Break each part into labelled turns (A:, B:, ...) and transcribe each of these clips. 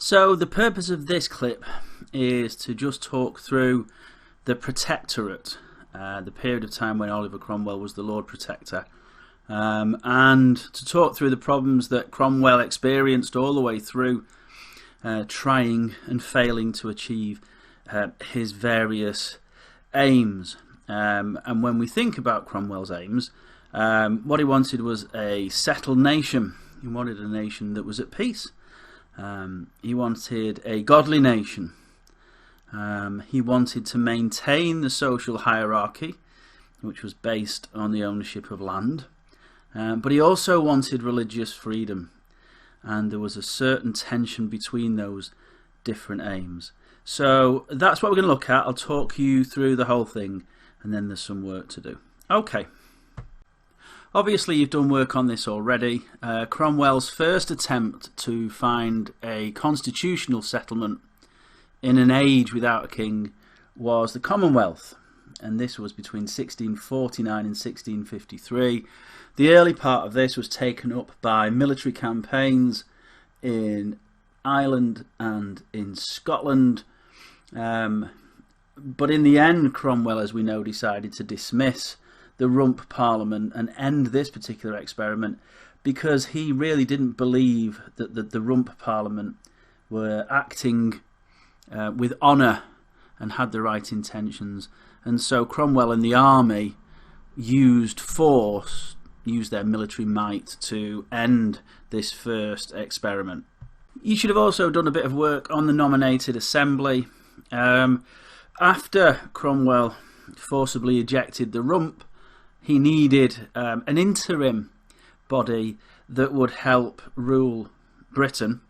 A: So the purpose of this clip is to just talk through the Protectorate, the period of time when Oliver Cromwell was the Lord Protector, and to talk through the problems that Cromwell experienced all the way through, trying and failing to achieve his various aims. And when we think about Cromwell's aims, what he wanted was a settled nation. He wanted a nation that was at peace. He wanted a godly nation. He wanted to maintain the social hierarchy, which was based on the ownership of land. But he also wanted religious freedom. And there was a certain tension between those different aims. So that's what we're going to look at. I'll talk you through the whole thing, and then there's some work to do. Okay. Obviously, you've done work on this already. Cromwell's first attempt to find a constitutional settlement in an age without a king was the Commonwealth, and this was between 1649 and 1653. The early part of this was taken up by military campaigns in Ireland and in Scotland, but in the end, Cromwell, as we know, decided to dismiss the Rump Parliament and end this particular experiment because he really didn't believe that the Rump Parliament were acting with honour and had the right intentions. And so Cromwell and the army used force, used their military might to end this first experiment. You should have also done a bit of work on the nominated assembly. After Cromwell forcibly ejected the Rump, he needed an interim body that would help rule Britain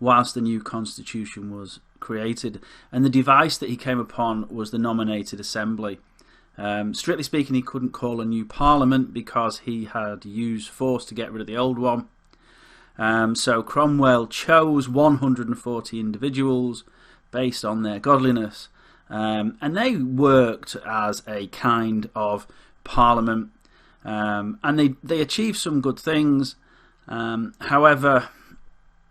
A: whilst the new constitution was created. And the device that he came upon was the nominated assembly. Strictly speaking, he couldn't call a new parliament because he had used force to get rid of the old one. So Cromwell chose 140 individuals based on their godliness. And they worked as a kind of parliament, and they achieved some good things. However,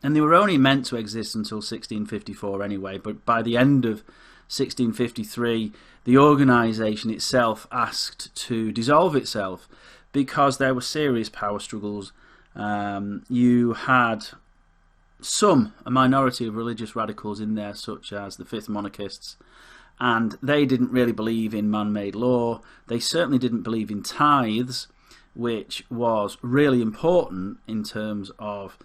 A: and they were only meant to exist until 1654 anyway, but by the end of 1653, the organisation itself asked to dissolve itself because there were serious power struggles. You had a minority of religious radicals in there, such as the Fifth Monarchists, and they didn't really believe in man-made law. They certainly didn't believe in tithes, which was really important in terms of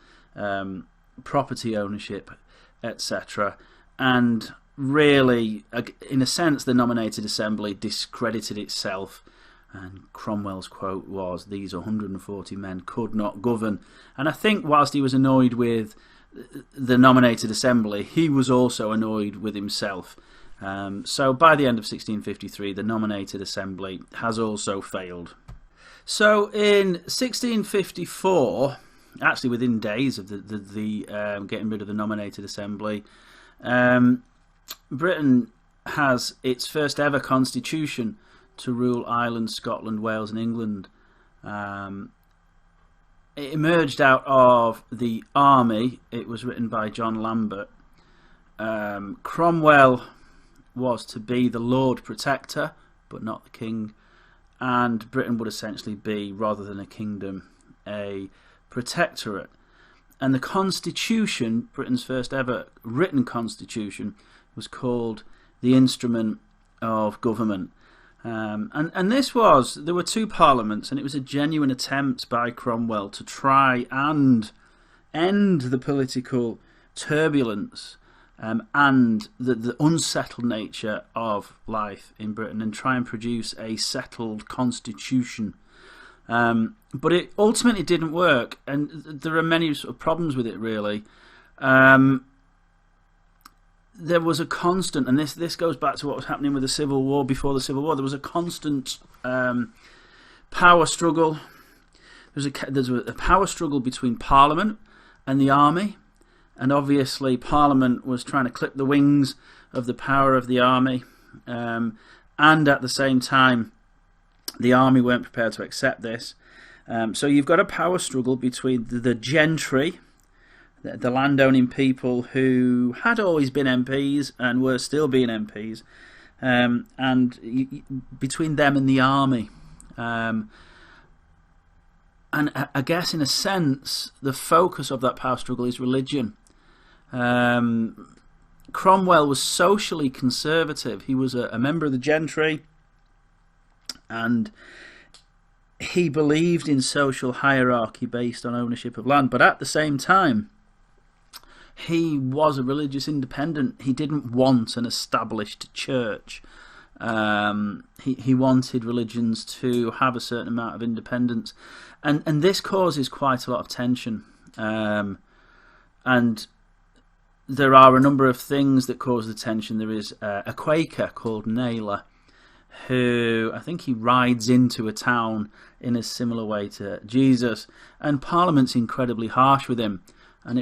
A: property ownership, etc. And really, in a sense, the nominated assembly discredited itself. And Cromwell's quote was, "These 140 men could not govern." And I think whilst he was annoyed with the nominated assembly, he was also annoyed with himself. So by the end of 1653, the nominated assembly has also failed. So in 1654, actually within days of the getting rid of the nominated assembly, Britain has its first ever constitution to rule Ireland, Scotland, Wales and England. It emerged out of the army. It was written by John Lambert. Cromwell was to be the Lord Protector, but not the King, and Britain would essentially be, rather than a kingdom, a protectorate. And the Constitution, Britain's first ever written constitution, was called the Instrument of Government. And there were two parliaments, and it was a genuine attempt by Cromwell to try and end the political turbulence and the unsettled nature of life in Britain, and try and produce a settled constitution. But it ultimately didn't work, and there are many sort of problems with it, really. There was a constant, and this goes back to what was happening with the Civil War. Before the Civil War, there was a constant power struggle. There's a power struggle between Parliament and the army. And obviously Parliament was trying to clip the wings of the power of the army. And at the same time, the army weren't prepared to accept this. So you've got a power struggle between the gentry, the landowning people who had always been MPs and were still being MPs, and between them and the army. And I guess, in a sense, the focus of that power struggle is religion. Cromwell was socially conservative. He was a member of the gentry, and he believed in social hierarchy based on ownership of land. But at the same time, he was a religious independent. He didn't want an established church. He wanted religions to have a certain amount of independence. And this causes quite a lot of tension. And there are a number of things that cause the tension. There is a Quaker called Naylor, who I think he rides into a town in a similar way to Jesus, and Parliament's incredibly harsh with him, and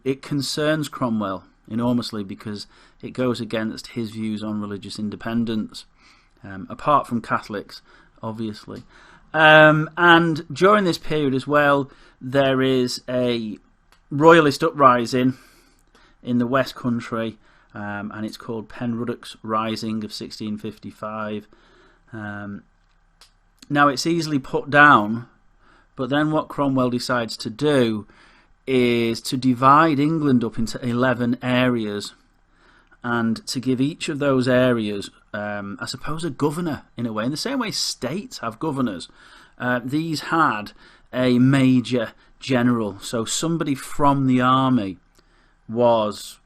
A: it concerns Cromwell enormously because it goes against his views on religious independence, apart from Catholics, obviously. And during this period as well, there is a royalist uprising in the West Country, and it's called Penruddock's Rising of 1655. Now, it's easily put down, but then what Cromwell decides to do is to divide England up into 11 areas, and to give each of those areas, I suppose, a governor, in a way. In the same way states have governors, these had a major general, so somebody from the army was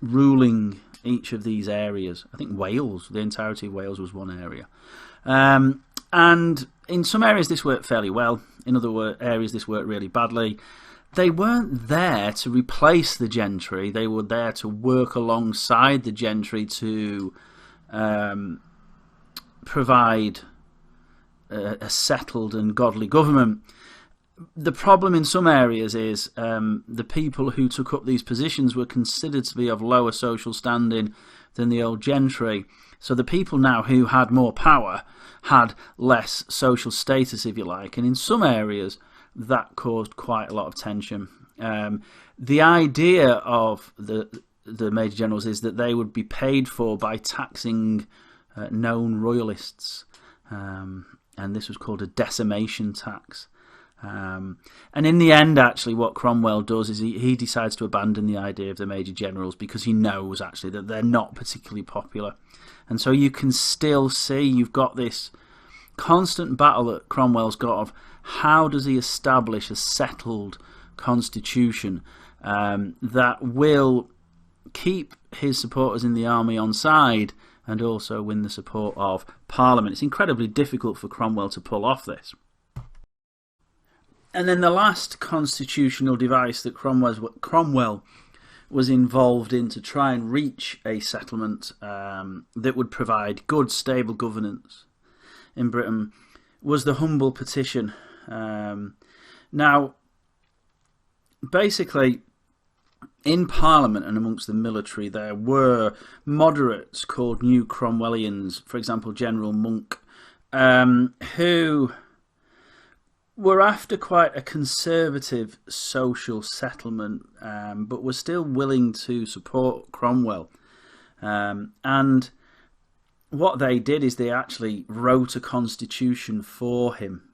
A: ruling each of these areas. I think Wales, the entirety of Wales, was one area. And in some areas this worked fairly well. In other areas this worked really badly. They weren't there to replace the gentry. They were there to work alongside the gentry to provide a settled and godly government. The problem in some areas is the people who took up these positions were considered to be of lower social standing than the old gentry. So the people now who had more power had less social status, if you like, and in some areas that caused quite a lot of tension. The idea of the major generals is that they would be paid for by taxing known royalists, and this was called a decimation tax. And in the end, actually, what Cromwell does is he decides to abandon the idea of the major generals because he knows, actually, that they're not particularly popular. And so you can still see you've got this constant battle that Cromwell's got of how does he establish a settled constitution that will keep his supporters in the army on side and also win the support of Parliament. It's incredibly difficult for Cromwell to pull off this. And then the last constitutional device that Cromwell was involved in to try and reach a settlement that would provide good, stable governance in Britain was the humble petition. Now, basically, in Parliament and amongst the military, there were moderates called New Cromwellians, for example, General Monk, who were after quite a conservative social settlement, but were still willing to support Cromwell. And what they did is they actually wrote a constitution for him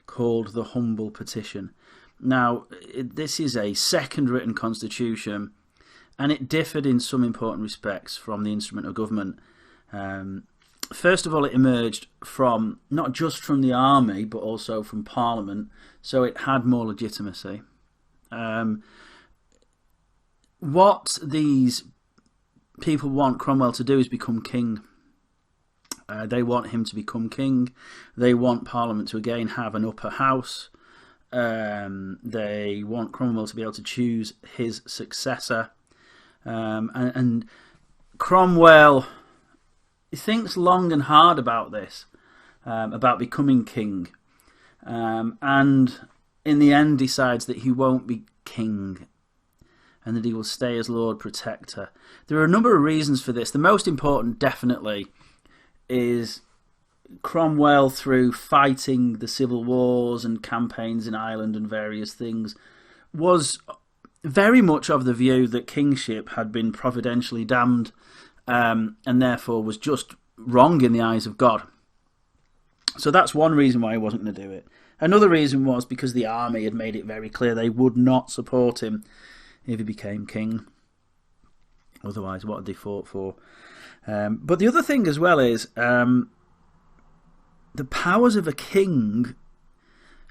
A: called the Humble Petition. Now, this is a second written constitution, and it differed in some important respects from the instrument of government. First of all, it emerged from not just from the army, but also from Parliament, so it had more legitimacy. What these people want Cromwell to do is become king. They want him to become king. They want Parliament to again have an upper house. They want Cromwell to be able to choose his successor. And Cromwell thinks long and hard about this, about becoming king. And in the end decides that he won't be king and that he will stay as Lord Protector. There are a number of reasons for this. The most important, definitely, is Cromwell, through fighting the civil wars and campaigns in Ireland and various things, was very much of the view that kingship had been providentially damned, and therefore was just wrong in the eyes of God. So that's one reason why he wasn't going to do it. Another reason was because the army had made it very clear they would not support him if he became king. Otherwise, what had they fought for? But the other thing as well is the powers of a king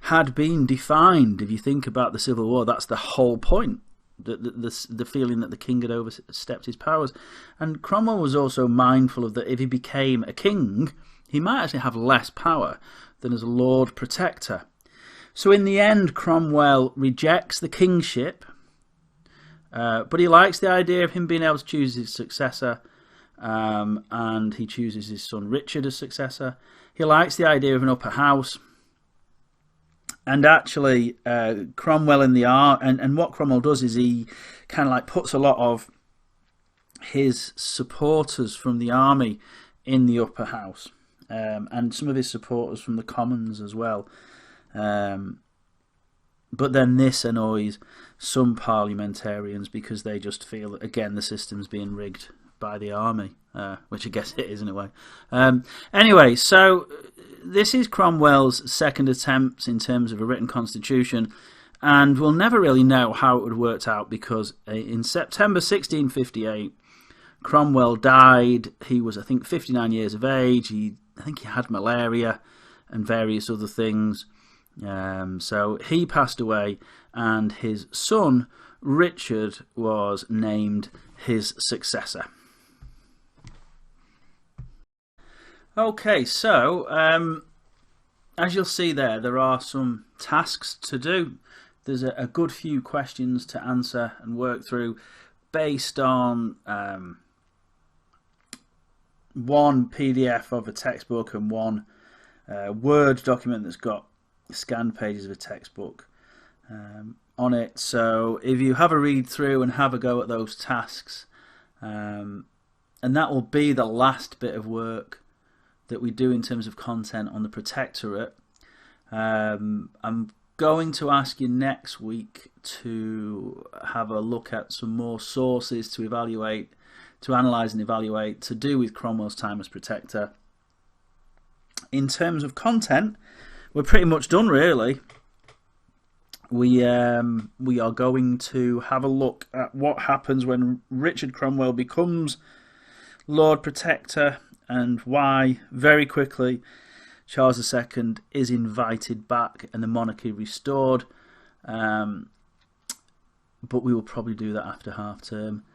A: had been defined. If you think about the Civil War, that's the whole point. The feeling that the king had overstepped his powers. And Cromwell was also mindful of that if he became a king, he might actually have less power than as a Lord Protector. So in the end, Cromwell rejects the kingship, but he likes the idea of him being able to choose his successor, and he chooses his son Richard as successor. He likes the idea of an upper house. And actually, Cromwell in the and what Cromwell does is he kind of like puts a lot of his supporters from the army in the upper house, and some of his supporters from the Commons as well. But then this annoys some parliamentarians because they just feel that, again, the system's being rigged by the army, which I guess it is in a way. Anyway, so this is Cromwell's second attempt in terms of a written constitution, and we'll never really know how it would have worked out because in September 1658, Cromwell died. He was, I think, 59 years of age. I think he had malaria and various other things. So he passed away, and his son, Richard, was named his successor. Okay, so as you'll see there are some tasks to do. There's a good few questions to answer and work through based on one PDF of a textbook and one Word document that's got scanned pages of a textbook on it. So if you have a read through and have a go at those tasks, and that will be the last bit of work that we do in terms of content on the Protectorate. I'm going to ask you next week to have a look at some more sources to evaluate, to analyse and evaluate, to do with Cromwell's time as Protector. In terms of content, we're pretty much done, really. We are going to have a look at what happens when Richard Cromwell becomes Lord Protector, and why, very quickly, Charles II is invited back and the monarchy restored. But we will probably do that after half-term.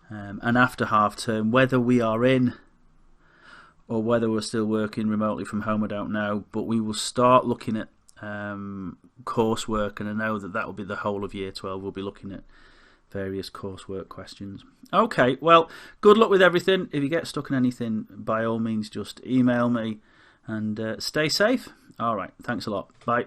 A: And after half-term, whether we are in or whether we're still working remotely from home, I don't know. But we will start looking at coursework, and I know that will be the whole of Year 12. We'll be looking at various coursework questions. Okay, well, good luck with everything. If you get stuck on anything, by all means, just email me, and stay safe. All right, thanks a lot. Bye.